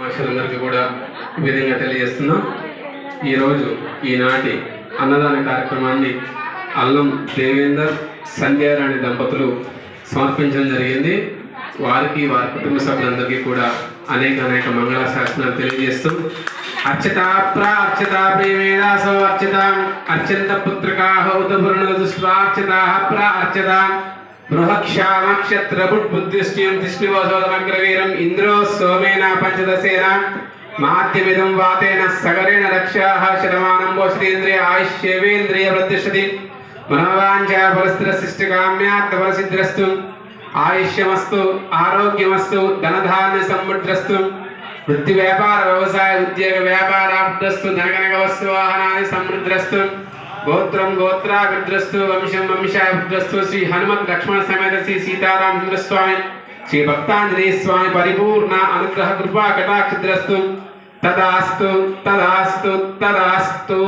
అందరికీ కూడా ఈ విధంగా తెలియజేస్తున్నాం. ఈరోజు ఈనాటి అన్నదాన కార్యక్రమాన్ని అల్లం దేవేందర్ సంధ్యారాణి దంపతులు సమర్పించడం జరిగింది. వారికి వారి కుటుంబ సభ్యులందరికీ కూడా అనేక మంగళ శాసనాలు తెలియజేస్తూ అర్చితా ప్రేమేదాసో అర్చంత పుత్రికాః ఉదభృణ దుష్ప్రార్చితా ప్రార్చితా బృహక్షామక్షత్రబుద్ధిష్ట్యం తిష్ణువసోదమగ్రవీరం ఇంద్రో సోమేన పంచదశేన మాధ్యమిదం వాతేన సగరేణ రక్షాః శతమానం వోషతేంద్రియ ఆయుష్యేవేంద్రియ వృద్ధిష్యతి మనోవాంఛా ఫలస్త్రశిష్టకామ్యార్థఫలసిద్ధిరస్తు ఆయుష్యమస్తు ఆరోగ్యమస్తు ధనధాన్య సమృద్ధిరస్తు వృత్తి వ్యాపార వ్యవసాయ ఉద్యోగ వ్యాపారాభివృద్ధిరస్తు ధనగనక వస్తు వాహనాన్ని సమృద్ధిరస్తు గోత్రం గోత్రాభివృద్ధిరస్తు వంశం వంశాభివృద్ధిరస్తు శ్రీ హనుమత్ లక్ష్మణ సమేత శ్రీ సీతారామ స్వామి శ్రీ భక్తాంజనేయ స్వామి పరిపూర్ణ అనుగ్రహ కృపా కటాక్షిద్రస్తు తదాస్తు తదాస్తు తదాస్తు.